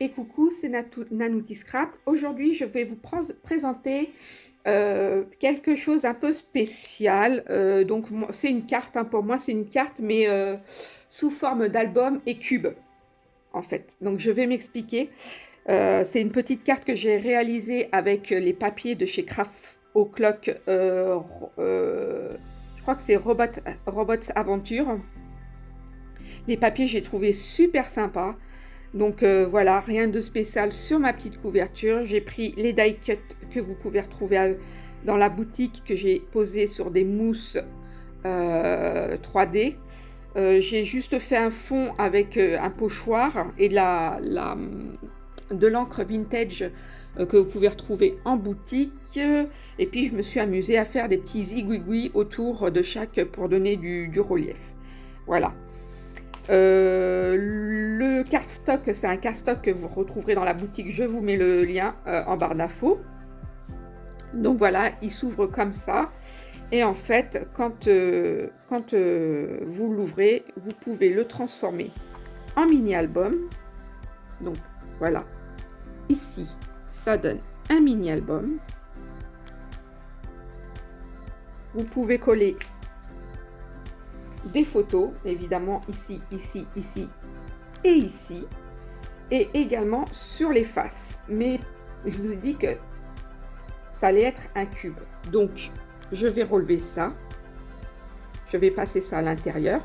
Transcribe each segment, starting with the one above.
Et coucou, c'est Nanouti Scrap. Aujourd'hui, je vais vous présenter quelque chose un peu spécial. Donc, c'est une carte, hein, pour moi, c'est une carte, mais sous forme d'album et cube, en fait. Donc, je vais m'expliquer. C'est une petite carte que j'ai réalisée avec les papiers de chez Craft O'Clock. Je crois que c'est Robots Aventure. Les papiers, j'ai trouvé super sympa. Donc voilà, rien de spécial sur ma petite couverture. J'ai pris les die cuts que vous pouvez retrouver dans la boutique, que j'ai posé sur des mousses 3D. J'ai juste fait un fond avec un pochoir et de l'encre vintage que vous pouvez retrouver en boutique. Et puis je me suis amusée à faire des petits zigouigouis autour de chaque pour donner du relief. Voilà. Le cardstock, c'est un cardstock que vous retrouverez dans la boutique. Je vous mets le lien en barre d'infos. Donc voilà, il s'ouvre comme ça. Et en fait, quand vous l'ouvrez, vous pouvez le transformer en mini-album. Donc voilà, ici, ça donne un mini-album. Vous pouvez coller des photos, évidemment ici, ici, ici et ici, et également sur les faces. Mais je vous ai dit que ça allait être un cube. Donc, je vais relever ça. Je vais passer ça à l'intérieur.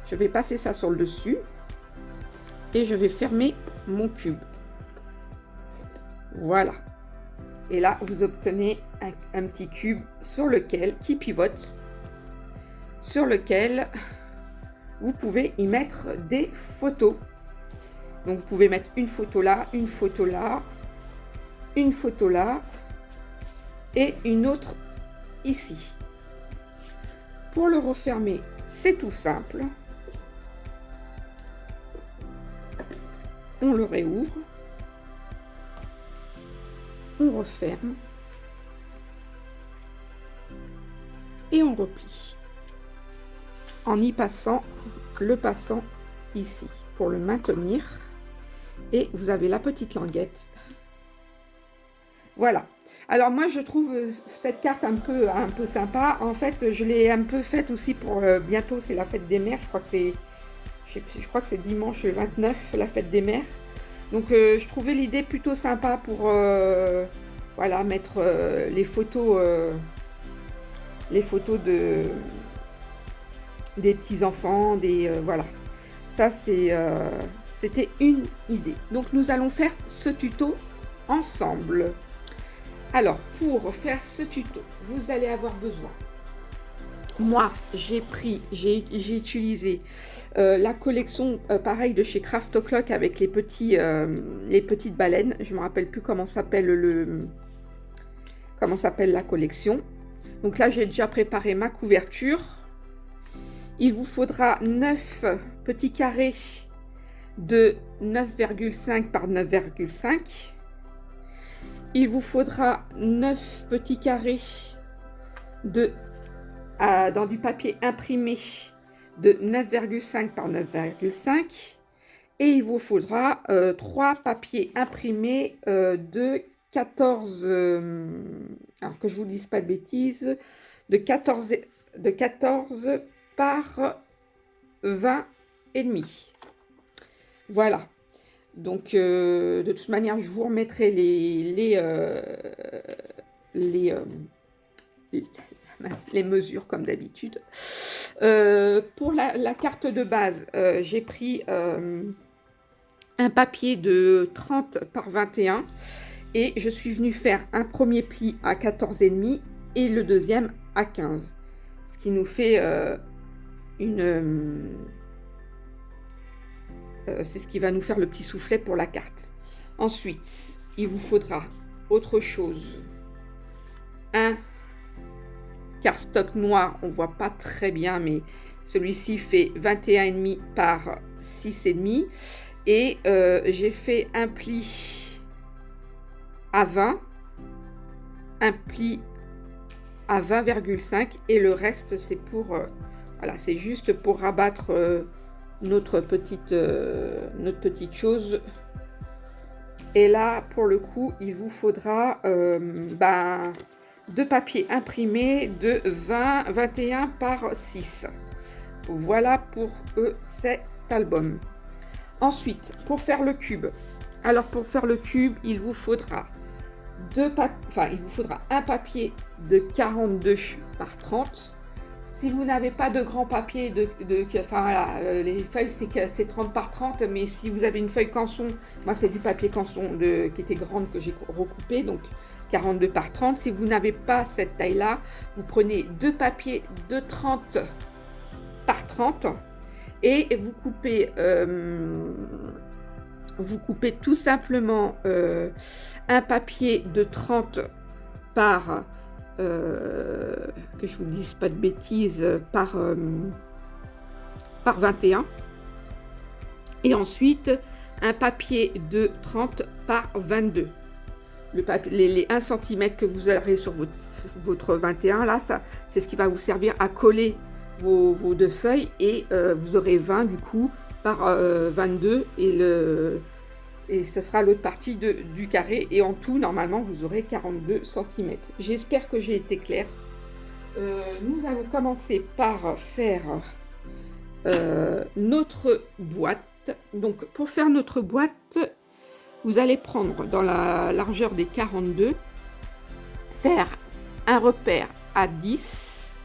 Je vais passer ça sur le dessus. Et je vais fermer mon cube. Voilà. Et là, vous obtenez un petit cube qui pivote, sur lequel vous pouvez y mettre des photos. Donc vous pouvez mettre une photo là, une photo là, une photo là et une autre ici. Pour le refermer, c'est tout simple. On le réouvre, on referme et on replie. En y passant le passant ici pour le maintenir, et vous avez la petite languette. Voilà. Alors moi je trouve cette carte un peu sympa. En fait, je l'ai un peu faite aussi pour bientôt, c'est la fête des mères. Je crois que c'est dimanche 29, la fête des mères. Donc je trouvais l'idée plutôt sympa pour voilà, mettre les photos des petits-enfants, voilà. Ça, c'était une idée. Donc, nous allons faire ce tuto ensemble. Alors, pour faire ce tuto, vous allez avoir besoin. Moi, j'ai utilisé la collection, pareil, de chez Craft O'Clock avec les petites baleines. Je ne me rappelle plus comment s'appelle la collection. Donc là, j'ai déjà préparé ma couverture. Il vous faudra 9 petits carrés de 9,5 par 9,5. Il vous faudra 9 petits carrés dans du papier imprimé de 9,5 par 9,5. Et il vous faudra 3 papiers imprimés de 14, alors que je vous dise pas de bêtises, de 14 par 20 et demi. Voilà. Donc de toute manière, je vous remettrai les mesures comme d'habitude. Pour la carte de base, j'ai pris un papier de 30 par 21 et je suis venue faire un premier pli à 14,5 et le deuxième à 15. Ce qui nous fait c'est ce qui va nous faire le petit soufflet pour la carte. Ensuite, il vous faudra autre chose. Un cardstock noir, on voit pas très bien, mais celui-ci fait 21,5 par 6,5. Et j'ai fait un pli à 20, un pli à 20,5 et le reste c'est pour voilà, c'est juste pour rabattre notre petite chose. Et là, pour le coup, il vous faudra deux papiers imprimés de 21 par 6. Voilà pour cet album. Ensuite, pour faire le cube. Alors, pour faire le cube, il vous faudra un papier de 42 par 30. Si vous n'avez pas de grand papier, les feuilles c'est 30 par 30, mais si vous avez une feuille canson, moi c'est du papier canson qui était grande que j'ai recoupé, donc 42 par 30. Si vous n'avez pas cette taille-là, vous prenez deux papiers de 30 par 30 et vous coupez tout simplement un papier de 30 par que je vous dise pas de bêtises, par 21, et ensuite un papier de 30 par 22. Les 1 cm que vous aurez sur votre 21 là, ça c'est ce qui va vous servir à coller vos deux feuilles, et vous aurez 20 du coup par 22, et ce sera l'autre partie du carré, et en tout normalement vous aurez 42 cm. J'espère que j'ai été claire. Nous allons commencer par faire notre boîte. Donc pour faire notre boîte, vous allez prendre dans la largeur des 42, faire un repère à 10,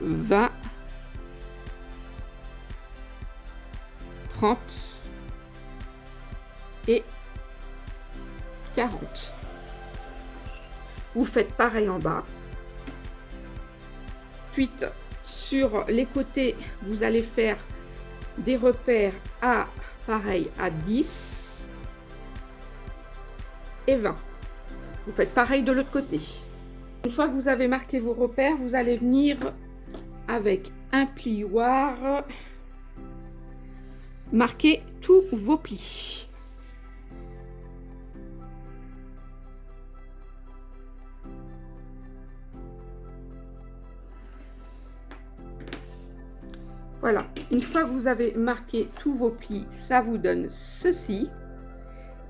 20, 30 et 40. Vous faites pareil en bas. Ensuite, sur les côtés, vous allez faire des repères pareil à 10 et 20. Vous faites pareil de l'autre côté. Une fois que vous avez marqué vos repères, vous allez venir avec un plioir marquer tous vos plis. Voilà, une fois que vous avez marqué tous vos plis, ça vous donne ceci.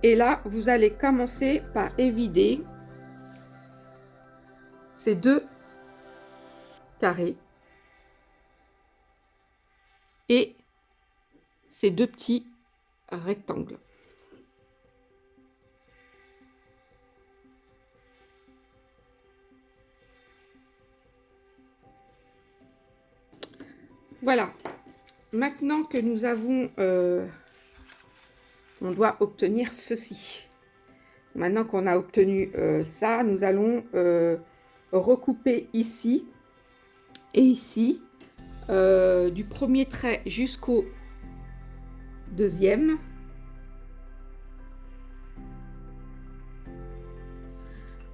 Et là, vous allez commencer par évider ces deux carrés et ces deux petits rectangles. Voilà, maintenant que nous avons, on doit obtenir ceci. Maintenant qu'on a obtenu ça, nous allons recouper ici et ici, du premier trait jusqu'au deuxième.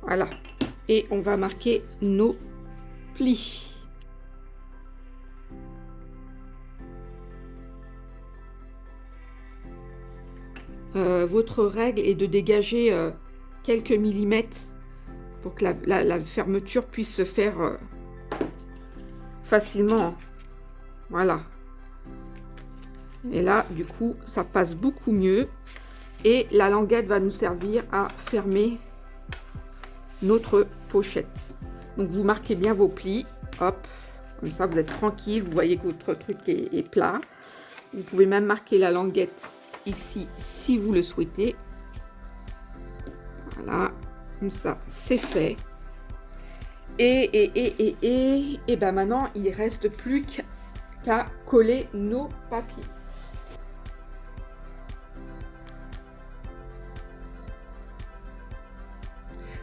Voilà, et on va marquer nos plis. Votre règle est de dégager quelques millimètres pour que la fermeture puisse se faire facilement. Voilà. Et là, du coup, ça passe beaucoup mieux. Et la languette va nous servir à fermer notre pochette. Donc, vous marquez bien vos plis. Hop, comme ça, vous êtes tranquille. Vous voyez que votre truc est plat. Vous pouvez même marquer la languette ici si vous le souhaitez. Voilà, comme ça c'est fait. Et ben maintenant il reste plus qu'à coller nos papiers.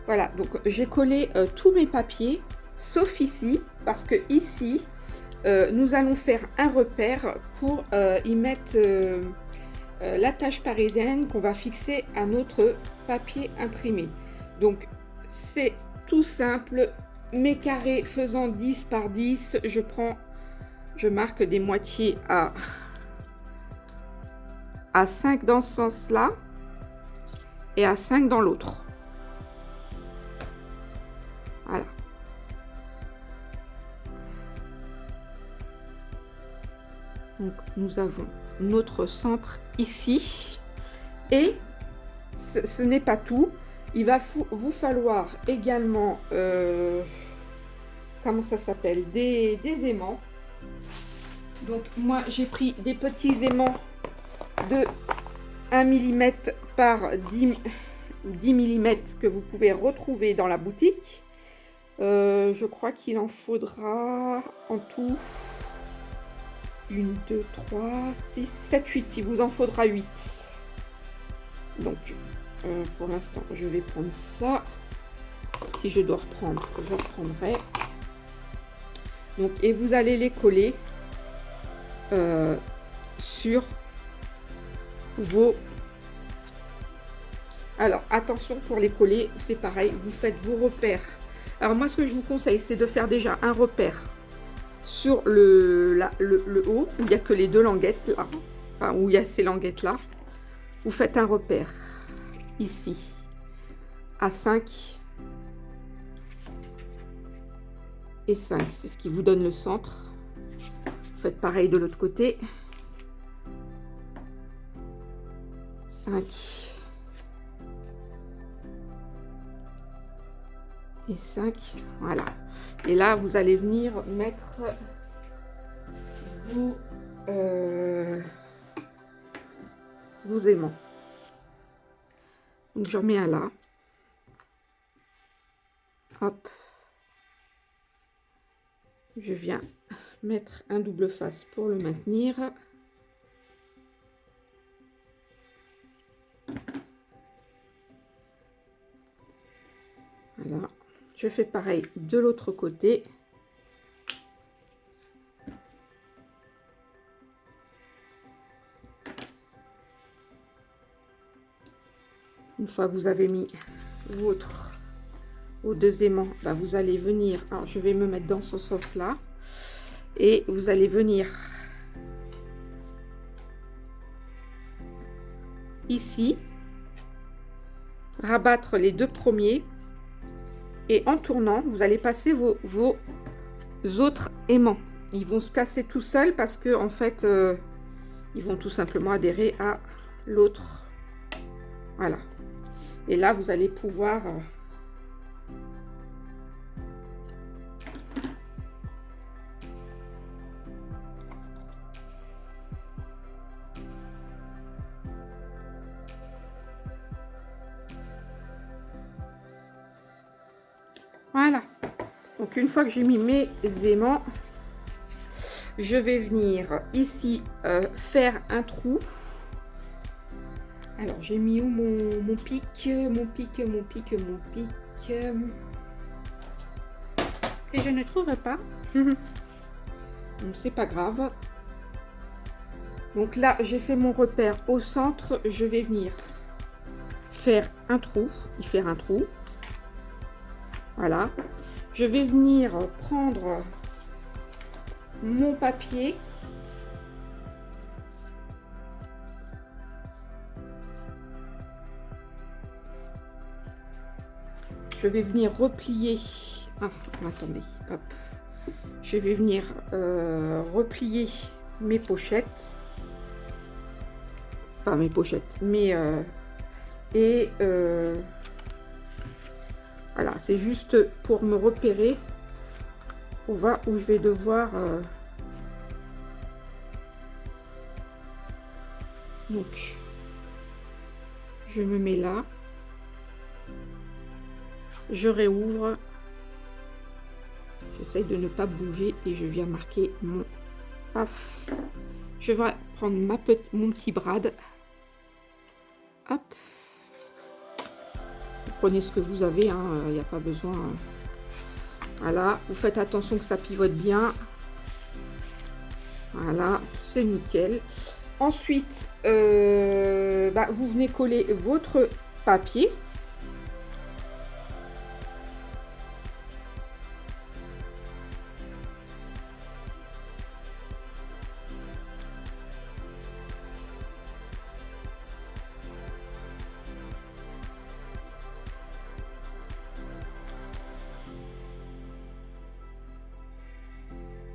Voilà, donc j'ai collé tous mes papiers sauf ici, parce que ici nous allons faire un repère pour y mettre l'attache parisienne qu'on va fixer à notre papier imprimé. Donc c'est tout simple, mes carrés faisant 10 par 10, je marque des moitiés à 5 dans ce sens là et à 5 dans l'autre. Voilà. Donc, nous avons notre centre ici. Et ce n'est pas tout. Il va vous falloir également, comment ça s'appelle, des aimants. Donc, moi, j'ai pris des petits aimants de 1 mm par 10 mm que vous pouvez retrouver dans la boutique. Je crois qu'il en faudra en tout 1, 2, 3, 6, 7, 8. Il vous en faudra 8. Donc, pour l'instant, je vais prendre ça. Si je dois reprendre, je reprendrai. Donc, et vous allez les coller sur vos... Alors, attention pour les coller, c'est pareil, vous faites vos repères. Alors, moi, ce que je vous conseille, c'est de faire déjà un repère sur le haut, où il n'y a que les deux languettes, là. Enfin, où il y a ces languettes-là. Vous faites un repère, ici, à 5 et 5. C'est ce qui vous donne le centre. Vous faites pareil de l'autre côté. 5 et 5, voilà. Et là, vous allez venir mettre vos aimants. Donc, je remets un là. Hop. Je viens mettre un double face pour le maintenir. Voilà. Je fais pareil de l'autre côté. Une fois que vous avez mis vos deux aimants, bah vous allez venir, alors je vais me mettre dans ce sens là, et vous allez venir ici, rabattre les deux premiers, et en tournant, vous allez passer vos autres aimants. Ils vont se casser tout seuls parce que en fait, ils vont tout simplement adhérer à l'autre. Voilà. Et là, vous allez pouvoir... Voilà. Donc, une fois que j'ai mis mes aimants, je vais venir ici faire un trou. Alors, j'ai mis où mon pic, mon pic. Et je ne trouve pas. Donc, c'est pas grave. Donc là, j'ai fait mon repère au centre. Je vais venir faire un trou, Voilà. Je vais venir prendre mon papier. Je vais venir replier. Ah, attendez. Hop. Je vais venir replier mes pochettes. Enfin, mes pochettes. Voilà, c'est juste pour me repérer où je vais devoir... Donc, je me mets là. Je réouvre. J'essaye de ne pas bouger et je viens marquer mon... Paf. Je vais prendre mon petit brad. Hop. Vous prenez ce que vous avez, il n'y a pas besoin. Voilà, vous faites attention que ça pivote bien. Voilà, c'est nickel. Ensuite, vous venez coller votre papier.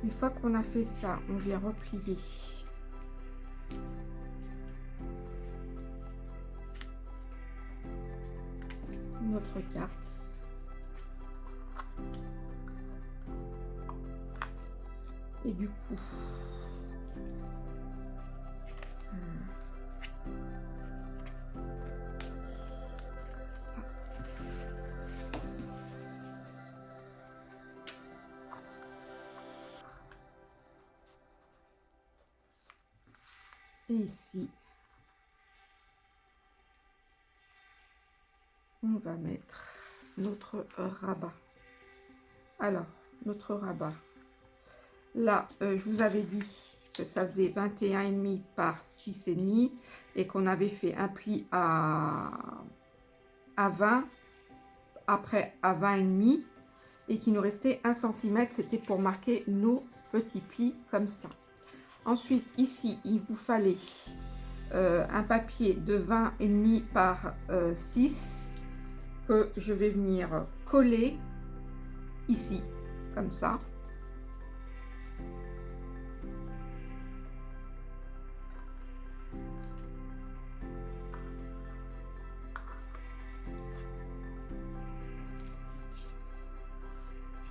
Une fois qu'on a fait ça, on vient replier notre carte. Et du coup, ça. Et ici, on va mettre notre rabat. Alors, notre rabat. Là, je vous avais dit que ça faisait 21,5 par 6,5 et qu'on avait fait un pli à 20, après à 20,5 et qu'il nous restait 1 cm. C'était pour marquer nos petits plis comme ça. Ensuite, ici, il vous fallait un papier de 20,5 par 6 que je vais venir coller ici, comme ça.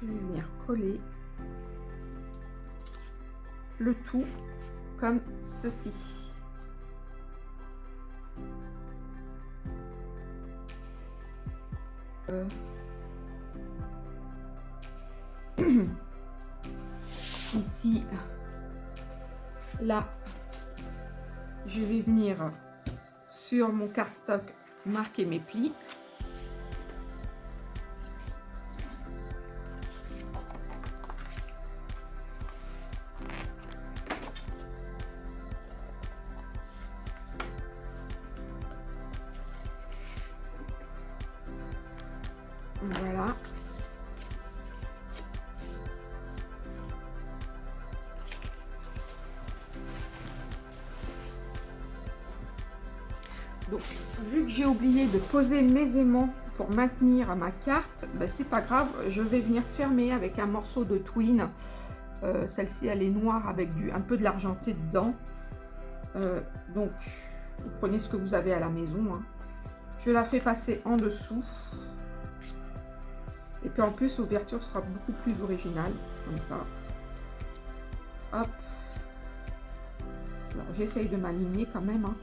Je vais venir coller le tout comme ceci. Ici, là, je vais venir sur mon cardstock marquer mes plis. Voilà. Donc, vu que j'ai oublié de poser mes aimants pour maintenir ma carte, ben, c'est pas grave, je vais venir fermer avec un morceau de twine. Celle-ci, elle est noire avec un peu de l'argenté dedans. Donc, vous prenez ce que vous avez à la maison. Hein. Je la fais passer en dessous. Et puis en plus, l'ouverture sera beaucoup plus originale, comme ça. Hop. Alors, j'essaye de m'aligner quand même. Hein.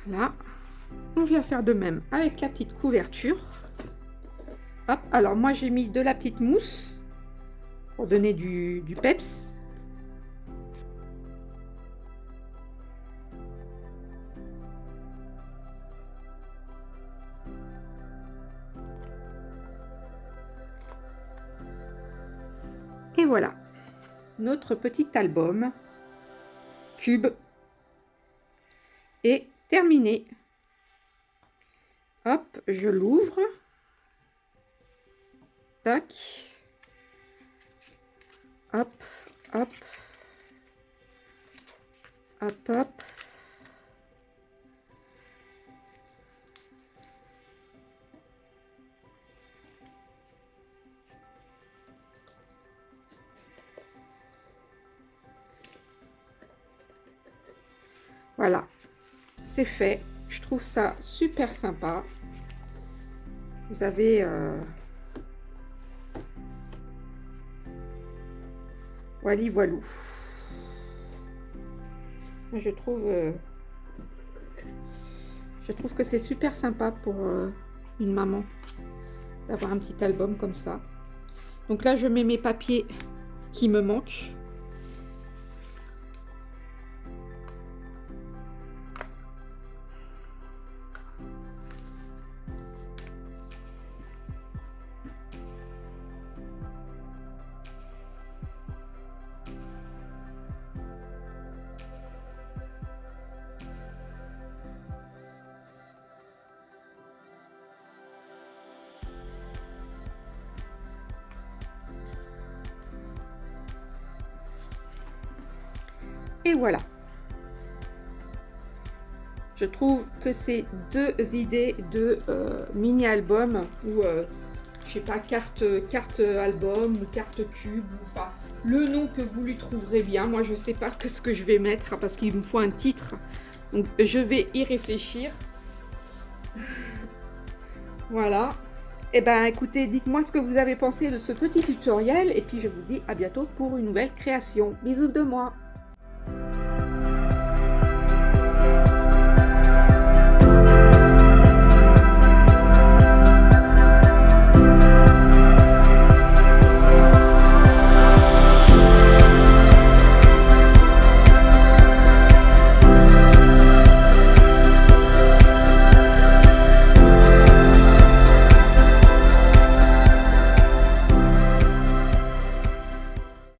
Là, on vient faire de même avec la petite couverture. Hop, alors moi j'ai mis de la petite mousse pour donner du peps. Et voilà, notre petit album cube est terminé. Hop, je l'ouvre. Tac. Hop, hop. Hop, hop. Voilà, c'est fait. Je trouve ça super sympa. Vous avez... Voilà, voilou. Je trouve que c'est super sympa pour une maman d'avoir un petit album comme ça. Donc là, je mets mes papiers qui me manquent. Et voilà. Je trouve que c'est deux idées de mini-album ou, je sais pas, carte album ou carte cube. Enfin, le nom que vous lui trouverez bien. Moi, je sais pas ce que je vais mettre parce qu'il me faut un titre. Donc, je vais y réfléchir. Voilà. Eh ben, écoutez, dites-moi ce que vous avez pensé de ce petit tutoriel. Et puis, je vous dis à bientôt pour une nouvelle création. Bisous de moi.